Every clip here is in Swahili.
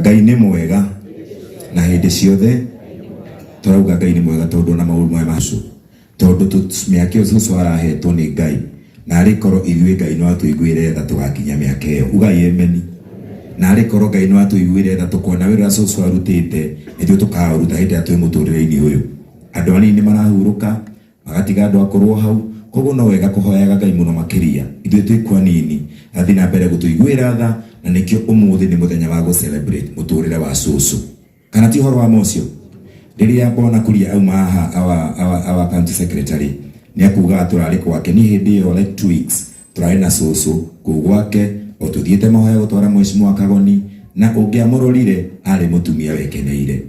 Ngai nĩ mwega na hĩndĩ ciothe turauga Ngai nĩ mwega tondu na maũndũ maya macu tondu mĩaka ũcio arahetwo nĩ Ngai na arĩ korwo ithuĩ Ngai no atũiguĩre tha tũgakinya mĩaka ĩyo. Ugai ameni. Na arĩ korwo Ngai no atũiguĩre tha tũkona wĩra ũcio arutĩte ithuĩ tũkaũruta hĩndĩ ĩrĩa twĩ mũtũrĩre-inĩ ũyũ. Andũ anini marahurũka magatiga andũ akorwo hau, koguo no wega kũhoyaga Ngai mũno makĩria ithuĩ twĩ kwa nini athi na mbere gũtũiguĩra tha, na nĩkĩo ũmũthĩ nĩ mũthenya wa gũ-celebrate mũtũrĩre wa cũcũ. Kana ti ũhoro wa mocio? Rĩrĩa Bwana Kuria auma haha our county secretary nĩ akuga tũrarĩ gwake ni hĩndĩ ĩyo like 2 weeks tũrarĩ na cũcũ kũu gwake o tũthiĩte mahoya gũtwara Mheshimiwa Kagoni, na ũngĩamũrorire arĩ mũtumia wekeneire.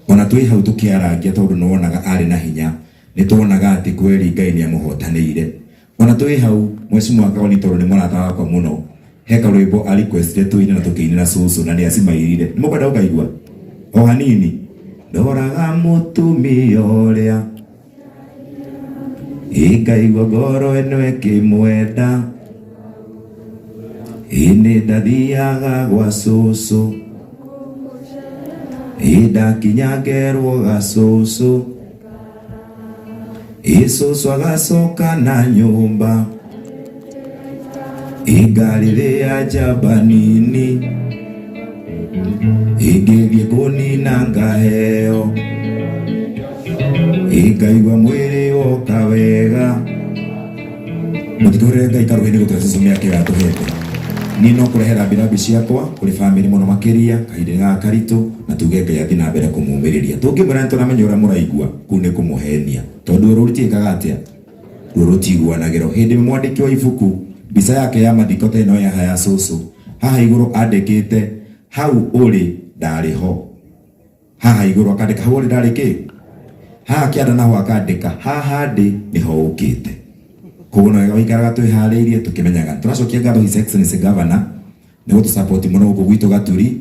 Ona twĩ hau tũkĩarangia tondu nĩ wonaga arĩ na hinya, nĩ tuonaga atĩ kweli Ngai nĩ amũhotanĩire. Ona twĩ hau Mheshimiwa Kagoni tondu nĩ mũrata wakwa mũno, he karwĩmbo a request tũine na tũkĩinĩra cũcũ na nĩ acimairire. Nĩ mũkwenda ũkaigua o hanini? Ndoraga mũtumia ũrĩa ĩkaigua ngoro ĩno ĩkĩmwenda, nĩ ndathiaga gwa cũcũ ndakinya ngerwo ga cũcũ, cũcũ agacoka na nyũmba ngari rĩa njamba nini ngĩthiĩ kũnina ngaheo, ngaigua mwĩrĩ woka wega. Mũtikorere Ngai karũhĩ-inĩ gũtũhe cũcũ mĩaka ĩratũhete. Niĩ no kũrehe rambirambi ciakwa kũrĩ bamĩrĩ mũno makĩria kahinda gaka karitũ, na tuge Ngai athi na mbere kũmũmĩrĩria. Tũngĩmwĩra nĩ tũramenya ũrĩa mũraigua kũu nĩ kũmũhenia, tondu rũrũ rũtiĩkaga atĩa, rũrũ rũtiguanagĩrwo. Hĩndĩ mwandĩki wa ibuku mbica yake ya mathiko ta ĩno ya cũcũ, haha igũrũ andĩkĩte hau ũrĩ ndarĩ ho. Haha igũrũ akandĩka hau ũrĩ ndarĩ kĩ, haha kĩanda naho akandĩka haha ndĩ nĩho ũkĩte. Koguo no wega ũikaraga twĩharĩirie tũkĩmenyaga tũracokia ngatho His Excellency Governor nĩ gũtũsupport mũno gũkũ gwitũ Gaturi.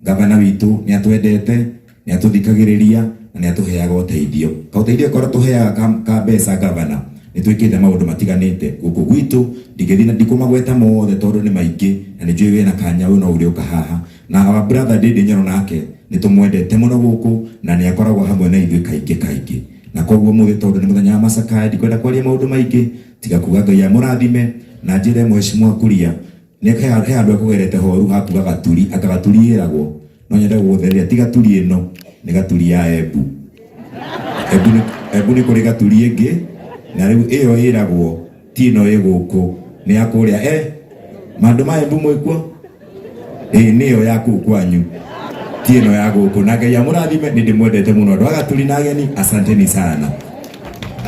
Governor witũ nĩ atwendete, nĩ atũthikagĩrĩria na nĩ atũheaga ũteithio. Kaũteithio karĩa tũheaga ka mbeca Governor nĩ twĩkĩte maũndũ matiganĩte gũkũ gwitũ. Ndingĩthiĩ na ndikũmagweta mothe tondu nĩ maingĩ, na nĩ njũĩ wĩna kanya ũyũ no ũrĩũka haha. Na our brother Ndindi Nyoro nake nĩ tũmwendete mũno gũkũ na nĩ akoragwo hamwe na ithuĩ kaingĩ. Na koguo mũthĩ tondu nĩ mũthenya wa macakaya ndikwenda kwaria maũndũ maingĩ tiga kuga Ngai amũrathime na njĩre Mheshimiwa Kuria nĩ he andũ akũgerete horu hakuga Gaturi, aka Gaturi ĩragwo, no nyende gũgũtheria ti Gaturi ĩno, nĩ Gaturi ya Embu. Embu nĩ kũrĩ Gaturi ĩngĩ, na rĩu ĩyo ĩragwo ti ĩno ĩ gũkũ, nĩ ya kũrĩa mandũ ma Embu mwĩkuo, nĩyo ya kũu kwanyu, ti ĩno ya gũkũ. Na Ngai amũrathime, nĩ ndĩmwendete mũno andũ a Gaturi na ageni. Asanteni sana.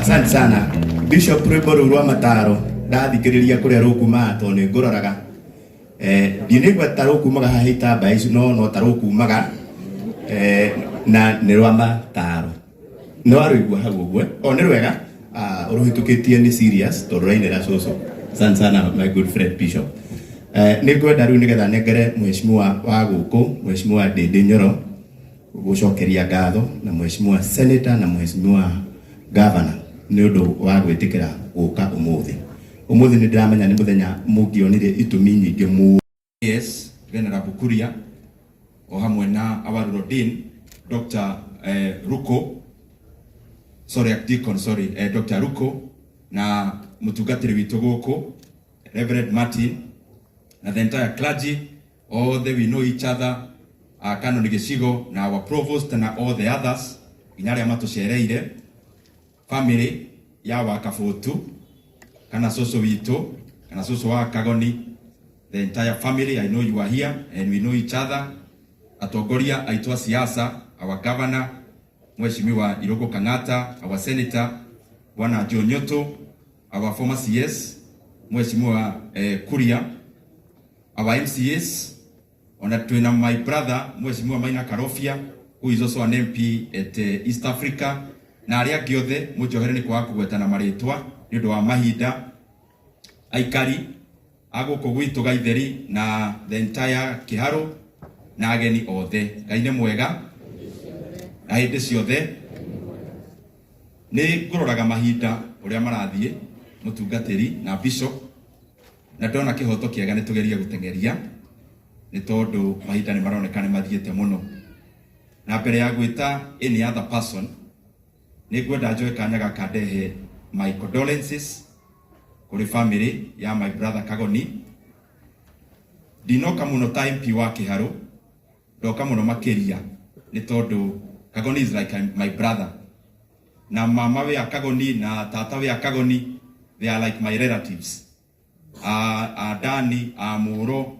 Asante sana Bishop Rwĩmbo rũu rwa mataro ndathikĩrĩria kũrĩa rũkumaga tondũ nĩ ngũroraga ndinaigua ta rũkumaga haha itambaya ici, no ta rũkumaga na nĩ rwa mataro. Nĩ warũigua hau ũguo o nĩ rwega ũrũhĩtũkĩtie nĩ serious tondũ ũrainĩra cũcũ. Asante sana my good friend Bishop. Nĩ ngwenda rĩu nĩgetha nengere Mheshimiwa wa gũkũ Mheshimiwa Ndindi Nyoro gũcokeria ngatho na Mheshimiwa Senator na Mheshimiwa Governor nĩ ũndũ wa gwĩtĩkĩra gũka ũmũthĩ. Ũmũthĩ nĩ ndĩramenya nĩ mũthenya mũngĩonire itũmi nyingĩ mũno. Yes, Venerable Kuria o hamwe na our Rural Dean Dr. Ruko Dr. Ruko na mũtungatĩri witũ gũkũ Reverend Martin na the entire clergy, all we know each other, Canon Gĩcigo na our provost na all the others nginya arĩa matũcereire, family ya Wakabutu kana cũcũ witũ kana cũcũ wa Kagoni, the entire family. I know you are here and we know each other. Atongoria aitwa siasa, our governor Mheshimiwa Irũngũ Kang'ata, our senator Bwana John Nyoto, our former CS Mheshimiwa Kuria, our MCAs, ona twina my brother Mheshimiwa Maina Karofia who is also an MP at East Africa, na arĩa angĩ othe mũnjohere nĩ kwaga kũgwetana marĩtwa nĩ ũndũ wa mahinda. Aikari agũkũ gwitũ Gaitheri na the entire Kĩharũ na ageni othe, Ngai nĩ mwega na hĩndĩ ciothe. Nĩ ngũroraga mahinda ũrĩa marathiĩ mũtungatĩri na bishop, na ndona kĩhoto kĩega nĩ tũgerie gũtengeria ni tondu mahinda ni maroneka ni mathiete muno. Na mbere ya gwita any other person ni ngwenda njoe kanya gaka ndehe my condolences kuri family ya my brother Kagoni. Ndinoka muno ta MP wa Kiharu, ndoka muno makiria ni tondu Kagoni is like my brother. Na mama we Kagoni na tata we Kagoni, they are like my relatives. Dani, Muro,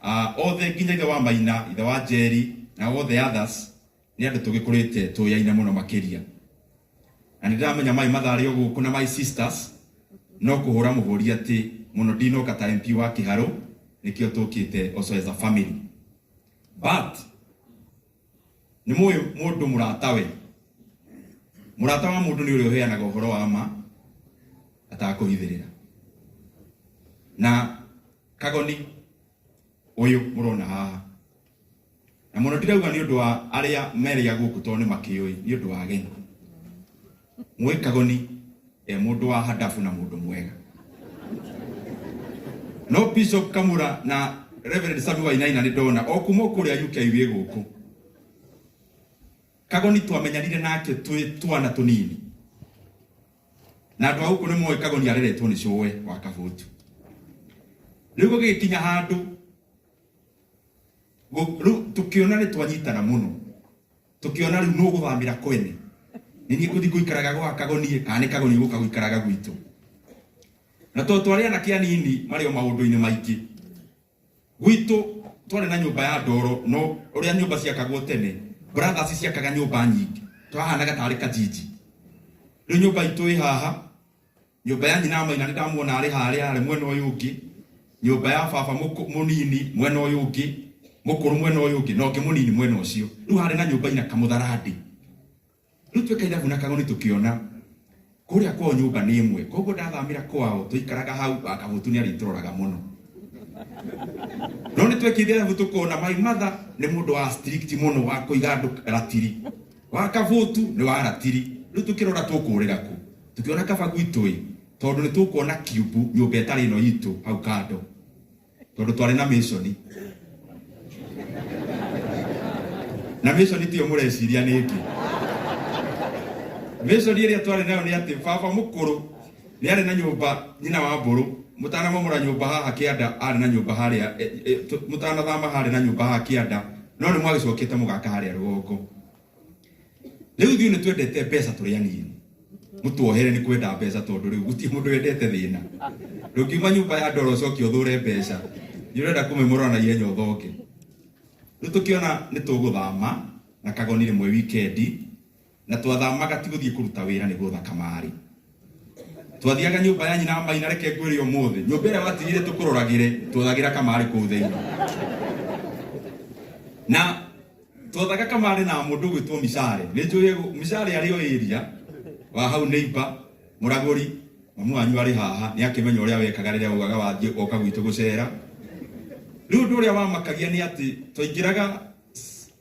all the nginya wa Maina, the wa Jerry, na all the others ni andu tugikurite tuyaine muno makiria. Na ndamenya my mother ari ogu kuna my sisters no kuhura muhuri ati muno dino kata MP wa Kiharu nikio tukite also as a family. But ni mundu muratawe. Murata wa mundu ni uri uheanaga uhoro wa ma atakuhithirira. Na Kagoni uyu murona haha. Na muno ndirauga ni undu wa aria meria guku to ni makioi ni undu wa geni. Mwe Kagoni mundu wa hadafu na mundu mwega. No Bishop Kamura na Reverend Samuel Wainaina ni ndona okumo kuria UK wi guku. Kagoni twamenyanire nake twana tunini. Na andu auku ni moe Kagoni areretwo ni cowe wa Kabutu. Riu gugikinya handu tukiona ni twanyitana muno. Tukiona riu no guthamira kwene. Nini kuthi guikaraga gwa Kagoni kana Kagoni guka guikaraga gwitu. Na twari na kianini mario maundu-ini maingi. Gwitu twari na nyumba ya ndoro no uria nyumba ciakagwo tene. Brothers ciakaga nyumba nyingi. Twahanaga tari kajiji. Riu nyumba itu haha. Nyumba ya nyina Maina ndamuona ari haria mwena uyu ungi. Nyumba ya baba munini mwena uyu ungi. Mukuru mwena uyu ungi no munini mwena ucio. Riu hari na nyumba ina kamutharandi. Riu twekaira buna Kagoni tukiona kuria kwa nyumba ni imwe. Koguo ndathamira kwao tuikaraga hau Kabutu ni arituroraga muno. No ni twekithira butukona my mother ni mundu wa strict muno wa kuiga andu ratiri. Wa Kabutu ni wa ratiri. Riu tukirora tukurira ku. Tukiona kaba gwitui tondu ni tukuona cube nyumba etari ino yitu hau kando. Tondu twari na mission. Na mission tiyo mureciria niki. Mission iria twari nayo ni ati baba mukuru ni ari na nyumba nyina wa mburu. Mutana mamura nyumba haha Kianda ari na nyumba haria mutana thama hari na nyumba haha Kianda no ni mwagicokete mugaka haria rugongo. Riu thiu ni twendete pesa turi anini. Mutuohere ni kwenda pesa tondu riu guti mundu wendete thina. Ndungiuma nyumba ya ndoro coki uthure pesa. Ni urenda kumemura na yenya uthoke. Riu tukiona ni tuguthama na Kagoni rimwe weekend na twathamaga tiguthie kuruta wira ni gutha kamari. Twathiaga nyumba ya nyina Maina reke ngwiri umuthi. Nyumba ira watigire tukuroragire twathagira kamari ku thiini. Na twathaga kamari na mundu gwitwo Mishare. Ni njui Mishare ari o area wa hau neighbor Muraguri mamu wanyu ari haha ni akimenya uria wekaga riria ugaga wathie oka gwitu gucera. Riu ndu uria wamakagia ni ati twaingiraga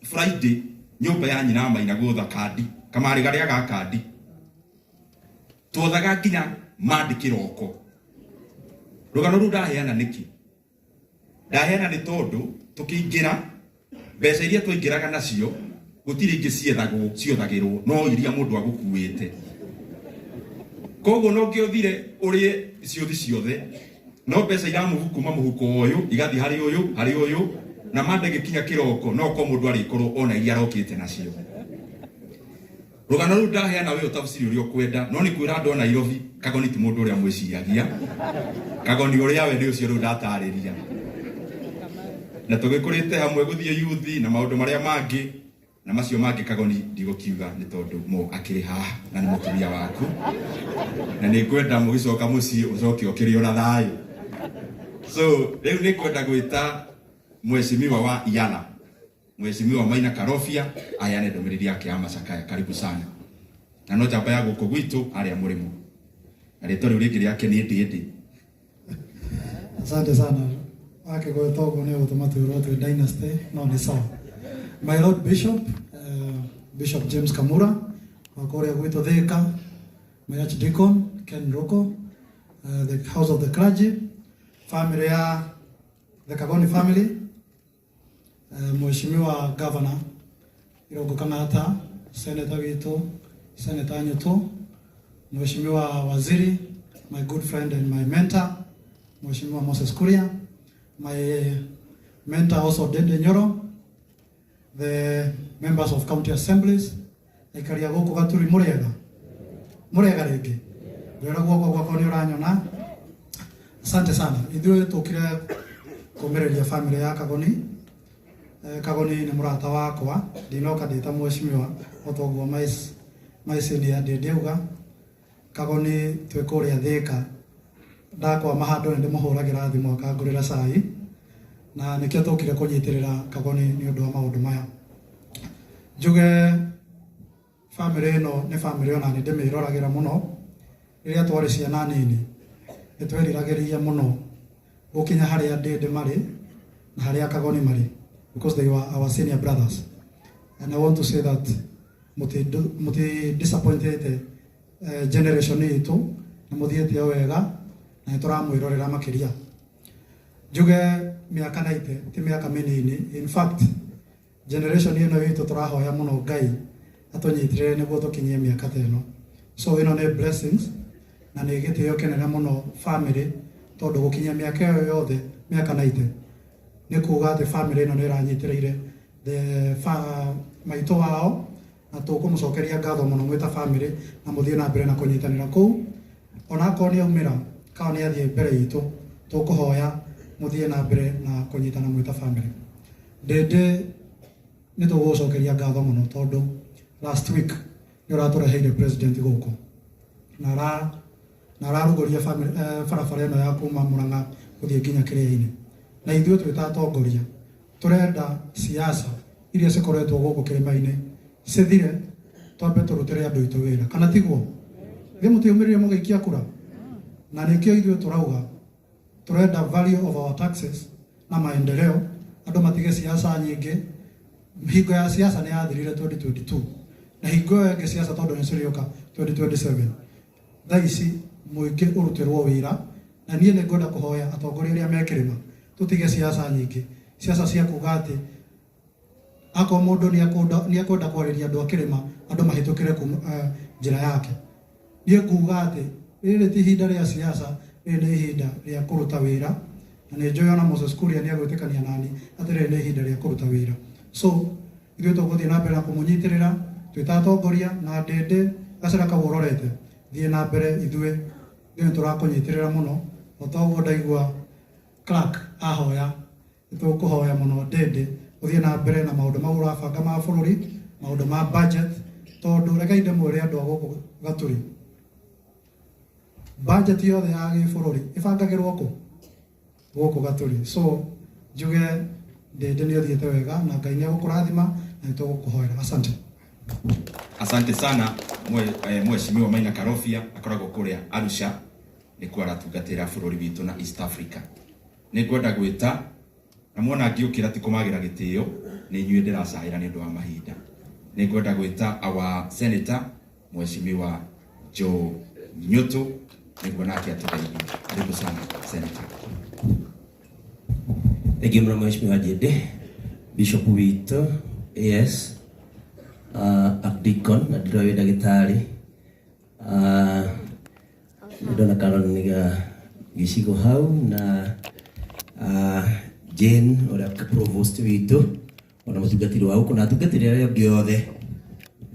Friday nyumba ya nyina Maina gutha kandi kamari garia ga kandi. Twathaga nginya mandi kiroko. Rugano ru ndaheana niki. Ndaheana ni tondu tukiingira mbeca iria twaingiraga nacio gutiri ingi ciethagirwo no iria mundu agukuite. Koguo no ngiothire urie ciothe no mbeca iramuhu kuma muhuko uyu igathi hari uyu na mande gikinya kiroko no ko mundu ari korwo ona iria arokite nacio. Rugano ru ndaheana we utafsiri urio kwenda no ni kwira ndo Nairobi Kagoni ti mundu uria mwiciagia. Kagoni uria we ni ucio ru ndatariria. Na tugikurite hamwe guthie youth na maundu maria mangi na macio mangi Kagoni ndigukiuga ni tondu mo akiri haha na ni mutumia waku. Na ni kwenda mugicoka mucii ucoke okiri ona thayu. So riu ni kwenda gwita mheshimiwa wa Iala. Mheshimiwa Maina Karofia ayane ndomiriri yake ya Macakaya. Karibu sana. Na no jamba ya guku gwitu aria murimo. Na rito riu ringi riake ni Ndindi. Asante sana. Wake kwa togo ne automatu roto dynasty no ni sawa. My Lord Bishop, Bishop James Kamura, wakoria gwitu Thika, my Archdeacon Ken Roko, the House of the Clergy, family ya the Kagoni family, Mheshimiwa Governor Irungu Kang'ata, Senator Wito, Senator Nyuto, Mheshimiwa Waziri, my good friend and my mentor, Mheshimiwa Moses Kuria, my mentor also Dede Nyoro, the members of county assemblies, ikaria goko Gaturi murega rege ndera gwoko gwako ni uranyona. Asante sana. Ithuĩ tukire kumereria family ya Kagoni. Kagoni ni murata wakwa, ndinoka ndita mheshimiwa otogwo maisini ya ndeuga Kagoni twikuria Thika ndakwa mahando ndi muhuragira thimu akangurira cai na nikio tukire kunyitirira Kagoni ni undu wa maundu maya. Njuge family no ni family ona ni ndimirораgira muno riria twari ciana nini nitweriragiriria muno gukinya haria ndindi mari na haria Kagoni mari, because they were our senior brothers, and I want to say that muti disappointed generation itu na muthiete wega na turamwirorera makiria. Njuge miaka naite ti miaka minini. In fact generation ino itu turahoya muno Ngai atunyitirire niguo tukinyie miaka teno, so ino ni blessings na ni gitio kenene muno family tondu gukinyia miaka yo yothe miaka naite ni kuga ati family ino ni iranyitirire maito wao na tukumucokeria ngatho muno mwita family na muthie na mbere na kunyitanira kuu ona ko ni umira ka ni athie mbere itu tukuhoya muthie na mbere na kunyitana mwita family. Ndende ni tugucokeria ngatho muno tondu last week ni uratureheire president guku na rarugoria family barabara ino ya kuma Murang'a kuthie nginya Kiria-ini, na ithuĩ twita atongoria turenda siasa iria cikoretwo guku Kirima-ini cithire twambe turutire andu itu wira, kana tiguo thĩ mutiumĩrĩrie mũgĩikia kura. Na nikio ithuĩ turauga turenda value of our taxes na maendeleo, andu matige siasa nyingi. Hingo ya siasa ni yathirire 2022 na hingo ya siasa tondu ni cirioka 2027. Thaici muingi urutirwo wira na nie ningwenda kuhoya atongoria aria me Kirima tutige siasa nyingi, siasa cia kuga ati ako mundu ni akwenda kwariria andu a Kirima andu mahitukire njira yake. Nie kuga ati riri ti ihinda ria siasa, riri ni ihinda ria kuruta wira, na ni njoya na Moses Kuria ni agwitikania nani ati riri ni ihinda ria kuruta wira. So ithuĩ tuguthie na mbere na kumunyitirira twita atongoria na Ndende Gacĩra Kawororete thie na mbere ithuĩ turakunyitirira muno. Otoguo ndaigua Clark ahoya nitukuhoya muno Ndende uthie na mbere na maundu mau urabanga ma bururi, maundu ma budget, tondu reke inde mwire andu guku Gaturi budget yothe ya gibururi ibangagirwo guku Gaturi. So njuge Ndende ni uthiete wega na Ngai ni agukurathima na nitugukuhoera. Asante. Asante sana Mheshimiwa Maina Karofia akoragwo kuria Arusha ni kwa aratungatira bururi witu na East Africa. Ni ngwenda gwita na muona ngiukira ti kumagira gitio ni nyue ndiracahira ni ndu wa mahinda. Ni ngwenda gwita our senator Mheshimiwa Joe Nyuto ni ngwenda nake atuteithie. Karibu sana senator. Egimra Mheshimiwa Dede, Bishop Wito, AS, Deacon, na ndĩroĩ ndagĩtarĩ, ndona Caroline niga gĩcigo hau na Jane ũrĩa provost witũ ona mũtungatĩri wa huko na atungatĩri arĩa angĩ othe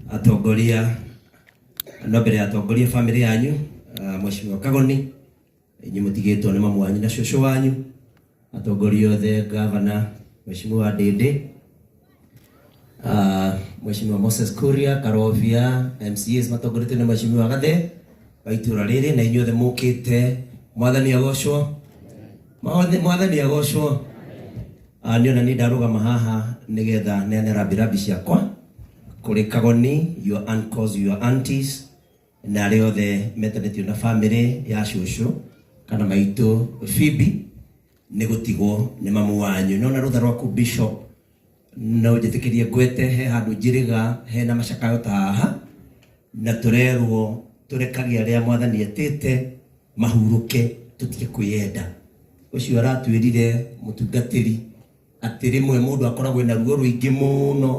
atongoria no mbere ya atongoria family yanyu, Mheshimiwa Kagoni inyuĩ mũtigĩtwo nĩ mamu wanyu na cũcũ wanyu, atongoria othe, Governor Mheshimiwa Ndende, Mheshimiwa Moses Kuria, Karofia, MCAs matongoretio nĩ Mheshimiwa Gathe wa itũra rĩrĩ na inyuothe mũkĩte. Mwathani agocwo, Mwathani agocwo. Niona ni ndarũgama haha nĩgetha neane rambirambi ciakwa kũrĩ Kagoni, your uncles, your aunties na arĩa othe metanĩtio na family ya cũcũ kana maitũ Phoebe nĩ gũtigwo nĩ mamu wanyu. Nona rũtha rwaku Bishop no njĩtĩkĩrie ngwete he handũ njĩrĩga hena macakayo ta haha na tũrerwo tũrekagie arĩa Mwathani etĩte mahurũke tutige kwĩyenda. Ũcio aratwĩrire mũtungatĩri atĩ rĩmwe mũndũ akoragwo na ruo rũingĩ mũno,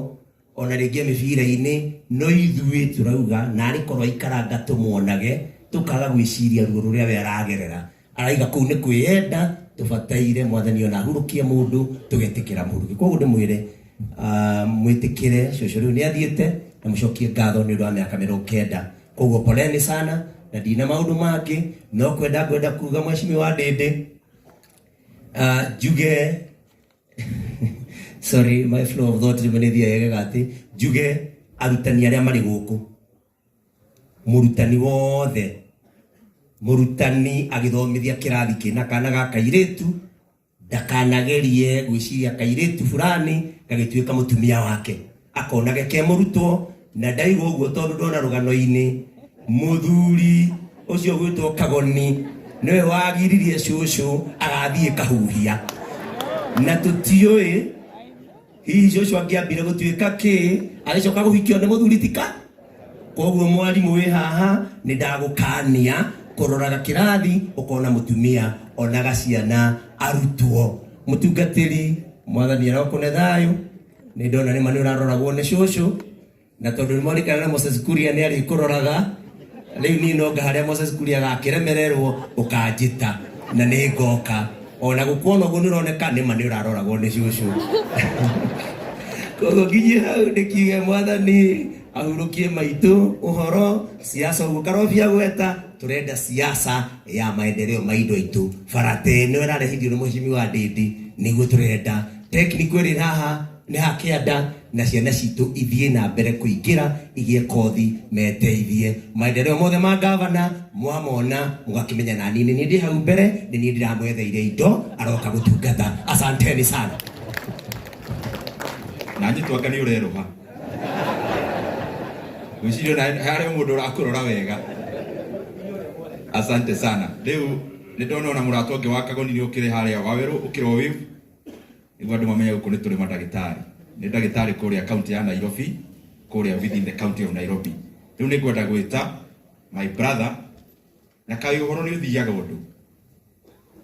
ona rĩngĩ mĩbira-inĩ, no ithuĩ turauga narĩ korwo aikaranga tũmuonage tũkaga gwĩciria ruo rũrĩa we aragerera. Araiga kũu nĩ kwĩyenda, tũbataire Mwathani ona ahurũkie mũndũ tũgetĩkĩra mũndũ. Koguo ndĩmwĩre mwĩtĩkĩre cũcũ rĩu nĩ athiĩte, na mũcokie ngatho nĩ ũndũ wa mĩaka 90. Koguo poleni sana, na ndina maũndũ mangĩ, no kwenda kuga Mheshimiwa Ndĩndĩ njuge sorry, my flow of thought nĩthiaga atĩ njuge arutani arĩa marĩ gũkũ, mũrutani wothe, mũrutani agĩthomithia kĩrathi kĩna kana ga kairĩtu, ndakanagerie gwĩciria kairĩtu fulani gagĩtuĩka mũtumia wake, akonage ke mũrutwo. Na ndaiga ũguo tondũ ndona rũgano-inĩ mũthuri ũcio gwĩtwo Kagoni nĩwe wagiririe cũcũ agathiĩ Kahuhia, na tũtiũĩ hihi cũcũ angĩambire gũtuĩka kĩ, agĩcoka gũhikio nĩ mũthuri tika. Koguo mwarimũ wĩ haha nĩ ndagũkania kũroraga kĩrathi ũkona mũtumia onaga ciana arutwo. Mũtungatĩri Mwathani arokone thayũ, nĩ ndona nĩma nĩ ũraroragwo nĩ cũcũ, na tondũ nĩ morĩkana na Moses Kuria nĩ arĩ kũroraga, rĩu niĩ nonga harĩa Moses Kuria gakĩremererwo ũkanjĩta na nĩ ngoka, ona gũkuona ũguo nĩ ũroneka nĩma nĩ ũraroragwo nĩ cũcũ. Koguo nginyĩ hau nĩkiuge Mwathani ahurũkie maitũ ũhoro siasa ũguo Karobia gweta, turenda siasa ya maendeleo ma indo itu. Barate nĩ ĩrarehithio nĩ Mheshimiwa Ndĩndĩ, nĩguo turenda technical ĩrĩ haha nĩ hakĩanda, na ciana citũ ithiĩ na mbere kũingĩra igĩe kothi meteithie. Maendeleo mothe ma gavana mwamona mũgakĩmenya na niĩ nĩ ndĩ hau mbere, nĩ niĩ ndiramwetheire indo aroka gũtungata. Asanteni sana. Na nyitwanga nĩ ũrerũha gwĩcirio na harĩa mũndũ ũrakũrora wega. Asante sana. Rĩu nĩ ndona ona mũrata ũngĩ wa Kagoni nĩ ũkĩrĩ harĩa Wawerũ ũkĩrwo wĩu, nĩguo andũ mamenye gũkũ nĩ tũrĩ mandagĩtarĩ. Nĩ ndagĩtarĩ kũrĩa kaunti ya Nairobi, kũrĩa within the county of Nairobi. Rĩu nĩ ngwenda gwĩta my brother, na kaĩ ũhoro nĩ ũthiaga ũndũ,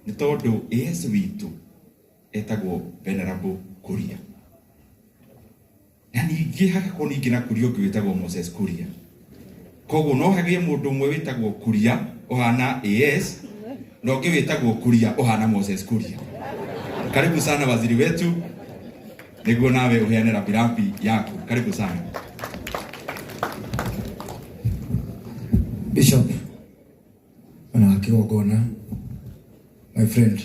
nĩ tondũ AS witũ etagwo Venerable Kuria, na ningĩ hagakorwo ningĩ na Kuria ũngĩ wĩtagwo Moses Kuria. Koguo no hagĩe mũndũ ũmwe wĩtagwo Kuria ũhana AS, na ũngĩ wĩtagwo Kuria ũhana Moses Kuria. Karibu sana waziri wetu, nĩguo nawe uheane rambirambi yaku. Karibu sana. Bishop wana kigongona, my friend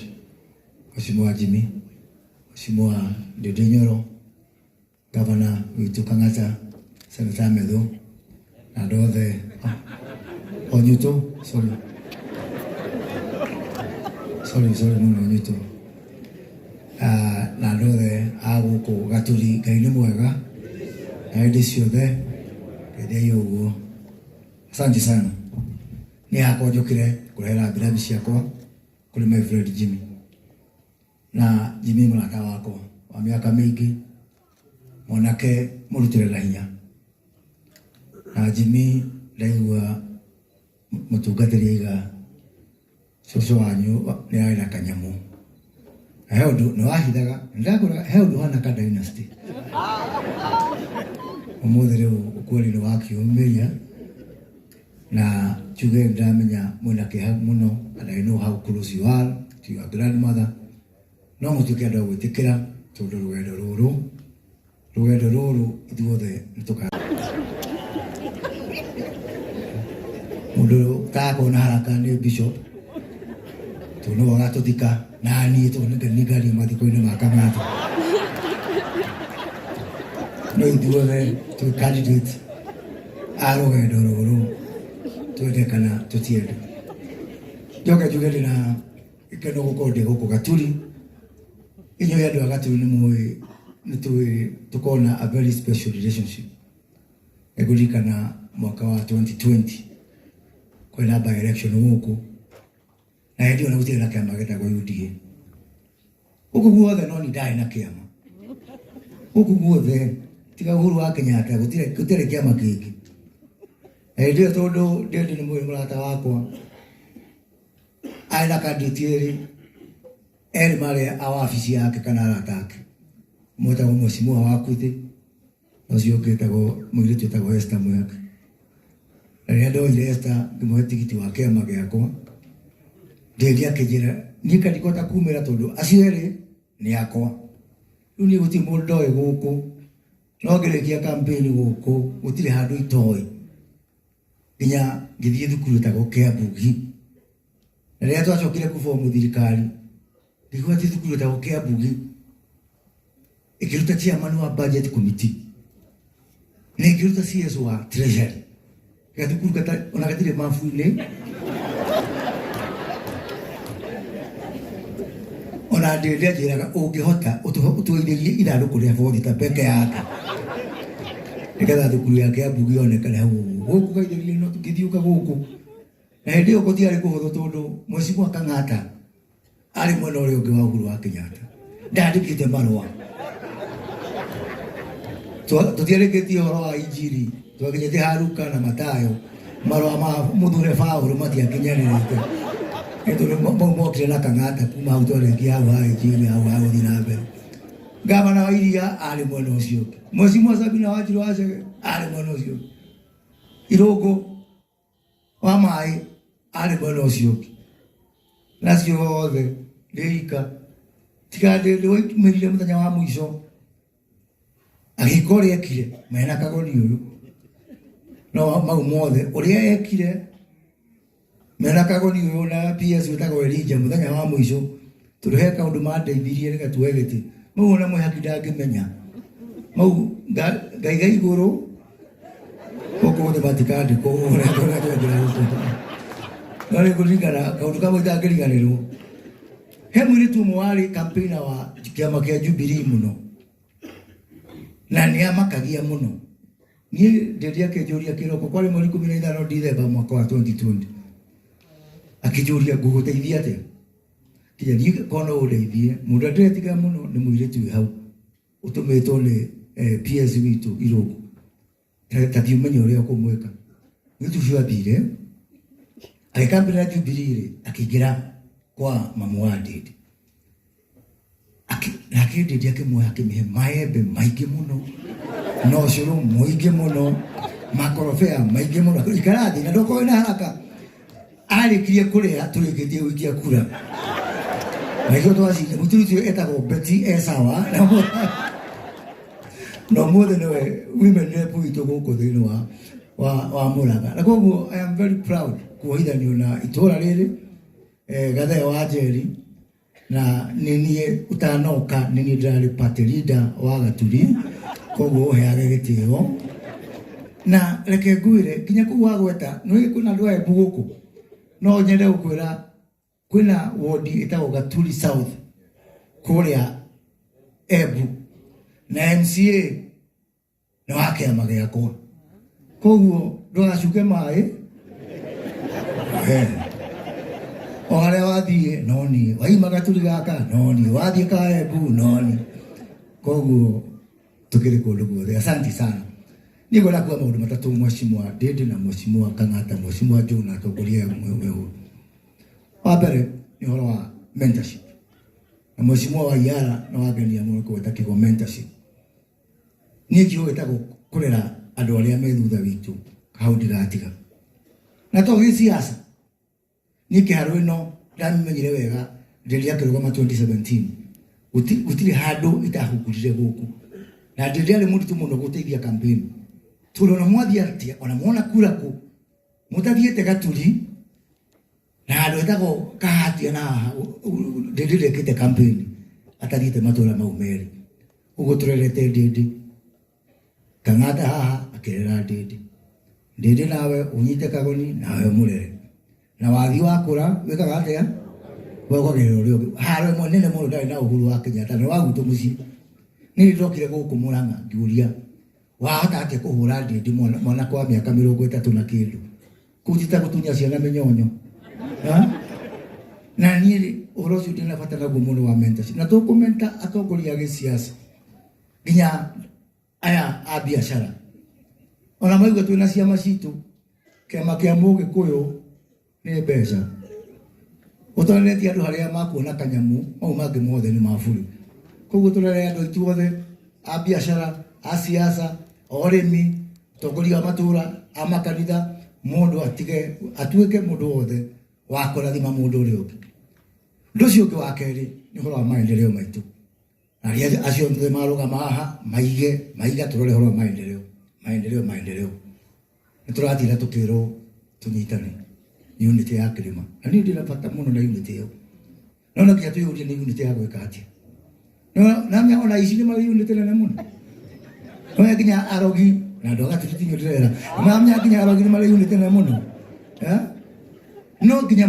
Mheshimiwa Jimmy, Mheshimiwa Ndĩndĩ Nyoro, Governor witũ Kang'ata, Senator Medho, na andũ othe Onyuto, sorry mũno Onyuto, na andũ othe a gũkũ Gatũri. Ngai nĩ mwega na hĩndĩ ciothe, hĩndĩ ũguo. Asante sana. Nĩ hakwa njũkĩre kũrehe rambirambi ciakwa kũrĩ my friend Jimmy. Na Jimmy mũrata wakwa wa mĩaka mĩingĩ, mwanake mũrutĩre na hinya. Na Jimmy ndaigua mũtungatĩri aiga cũcũ wanyu nĩ arĩ na kanyamũ, na he ũndũ nĩ wahithaga, ndakũra he ũndũ hana ka dynasty. Ũmũthĩ rĩu ũkweli nĩ wakiumĩria, na njuge ndamenya mwĩna kĩeha mũno, and I know how close you are to your grandmother. No mũtuĩke andũ a gwĩtĩkĩra tondũ rũgendo rũrũ ithuothe nĩtũka mũndũ takona haraka nĩ Bishop tondũ wagatũthika na niĩ tondũ nĩ ngari mathiko-inĩ ma Kang'ata. No ithuothe twĩ candidate a rũgendo rũrũ, twende kana tũtiende. Njoke njuge ndĩna gĩkeno gũkorwo ndĩ gũkũ Gatũri. Inyuĩ andũ a Gatũri nĩ mũĩ nĩ tũkona a very special relationship. Nĩngũririkana mwaka wa 2020 kwĩna by election gũkũ, na hĩndĩ ĩyo nĩ gũtirĩ na kĩama gĩtagwo UDA. Gũkũ guothe no nĩ ndarĩ na kĩama, gũkũ guothe tiga Uhuru wa Kenyatta gũtirĩ kĩama kĩngĩ. Na hĩndĩ ĩyo tondũ Ndĩndĩ nĩ mũrata wakwa, arĩ na candidate erĩ marĩ a wabici yake kana arata ake. mweta wa mheshimiwa Wakuthi ucio ketagwo mwiritu etagwo Esther Mwaka na rĩrĩa ndoire Esther ngĩmũhe tigiti wa kĩama gĩakwa ndĩrĩa kĩnjĩra niĩ kandikota kumĩra tondũ acio erĩ nĩ akwa rĩu niĩ gũtirĩ mũndũ ndoĩ gũkũ no ngĩrĩkia kampeni gũkũ gũtirĩ handũ itoĩ nginya ngĩthiĩ thukuru etagwo Kĩambugi na rĩrĩa twacokire kubomu thirikari ngĩgua atĩ thukuru etagwo Kĩambugi ĩkĩruta chairman wa budget committee na ĩkĩruta CS wa treasury gathukuru ona gatirĩ mabu-inĩ ona ndĩrĩa njĩraga ũngĩhota ũtũithĩrie ithandũkũ rĩa borithi peke yake nĩgetha thukuru ya Kĩambugi yonekane hau gũkũ gaithĩrie no tũkĩthiũka gũkũ na hĩndĩ ĩyo gũtiarĩ kũhũthũ tondũ Mheshimiwa Kang'ata arĩ mwena ũrĩa ũngĩ wa Uhuru wa Kenyatta ndandĩkĩte marũa tũtiarĩkĩtie ũhoro wa injiri twakinyĩte Haruka na Matayo marũa ma mũthure Paũlũ matiakinyanĩrĩte tondũ mokire na Kang'ata kuma hau twarĩkia hau ha injiri hau ha gũthiĩ na mbere gavana wa Iria arĩ mwena ũcio ũngĩ Mheshimiwa Sabina Wanjiru Wachege arĩ mwena ũcio ũngĩ Irũngũ wa maĩ arĩ mwena ũcio ũngĩ nacio othe ndĩika tiga ndĩmĩrire mũthenya wa mũico agĩka ũrĩa ekire mena Kagoni ũyũ no mau mothe ũrĩa ekire mena Kagoni ũyũ na PS wĩtagwo Elijah mũthenya wa mũico tũrĩhe kaũndũ mandeithirie nĩgetha tuoe gĩtĩ mau ona mwĩhaki ndangĩmenya mau ngaiga igũrũ gũkũ thĩ matikandĩkwo ũrĩa tũrĩa gũkũ no nĩkũririkana kaũndũ kamwe itangĩriganĩrwo he mũirĩtu ũmwe warĩ campaigner wa kĩama kĩa Jubilee mũno na nĩ amakagia mũno niĩ ndĩrĩa kĩnjũria kĩroko kwarĩ mweri 15 December mwaka wa 2020 akĩnjũria ngũgũteithia atĩa kinya niĩ kona ũndeithie mũndũ ndĩretiga mũno nĩ mũirĩtu wĩ hau ũtũmĩtwo nĩ PS witũ Irũngũ tathiĩ ũmenye ũrĩa ũkũmwĩka mũirĩtu ũcio athire agĩkambĩra Jubilee akĩingĩra kwa mamu wa Ndĩndĩ nake Ndĩndĩ akĩmuoya akĩmĩhe maembe maingĩ mũno na ũcũrũ mũingĩ mũno makorobea maingĩ mũno ikara thĩ na ndokoe na haraka arĩkirie kũrĩa tũrĩkĩtie gũikia kura na hiyo twacinde mũtumia etagwo Betty Esawa na mũthĩ nĩwe women rep witũ gũkũ thĩinĩ wa Mũrang'a na koguo I am very proud kuohithanio na itũra rĩrĩ Gatheo wa Njeri na niniĩ ũtanoka niniĩ ndĩrarĩ party leader wa Gaturi koguo ũheage gĩtĩo na reke ngwĩre nginya kũu wagweta nĩ kwĩna andũ a Embu gũkũ no nyende gũkwĩra kwĩna ward ĩtagwo Gaturi South kũrĩa Embu na MCA nĩ wa kĩama gĩakwa koguo ndũgacuke maĩ o harĩa wathiĩ no niĩ waima Gaturi gaka no niĩ wathiĩ ka Embu no niĩ koguo tukiri kũndũ guothe asante sana nĩguo nakuwa maũndũ matatũ Mheshimiwa Ndĩndĩ na Mheshimiwa Kang'ata Mheshimiwa Njũgũna atongoria mwe wa mbere nĩ ũhoro wa mentorship na Mheshimiwa Waiyara na wangenia mũno kwenda kĩgo mentorship niĩ kiugo gĩtagwo kũrera andũ arĩa me thutha witũ hau ndigatiga na to gĩsiasa niĩ kĩharo ĩno ndamĩmenyire wega ndĩrĩa kĩrũgama 2017 gũtirĩ handũ itahungurire gũkũ na ndĩrĩa arĩ mũritũ mũno gũteithia campaign tũrona mwathia atĩa ona mwona kura kũ mũtathiĩte Gaturi na handũ ĩtagwo Kahatia na ndĩrĩa ĩkĩte campaign atathiĩte matũra mau merĩ ũguo tũrerete Ndĩndĩ Kang'ata haha akĩrera Ndĩndĩ nawe ũnyite Kagoni nawe mũrere na wathi wakũra wĩkaga atĩa wagagĩrĩra ũrĩa ũngĩ haro ĩmwe nene mũno ndarĩ na Uhuru wa Kenyatta na wagutũ mũciĩ nĩ ndokire gũkũ Mũrang'a ngĩũria wahota atĩa kũhũra Ndĩndĩ mwana kwa mĩaka 30 na kĩndũ kũjita gũtunya ciana mĩnyonyo na niĩ ũhoro ũcio ndĩna bata naguo mũno wa mentorship na tũkũmenta atongoria a gĩsiasa nginya aya a biacara ona maigua twĩna ciama citũ kĩama kĩa Mũgĩkũyũ nĩ mbeca ũtonetie andũ harĩa makuona kanyamũ mau mangĩ mothe nĩ maburi koguo tũrere andũ ithuothe a biashara, a siasa, oremi, togoria matura, a makanitha, mundu atige atuike mundu wothe wa kurathima mundu uri ungi. Ndu cio ungi wa keri ni horo wa maendeleo maitu. Na ria acio nthe marugama haha maiga turore horo wa maendeleo. Niturathira tukirwo tunyitane unity ya Kirima. Na ni ndina bata muno na unity yo. Nona kia tuyurie ni unity ya gwika atia. No namya ona ici ni mari unity na muno. No kinya arogi na ndoga tutitinyo ndera. Namya kinya arogi ni mari unity na muno. No kinya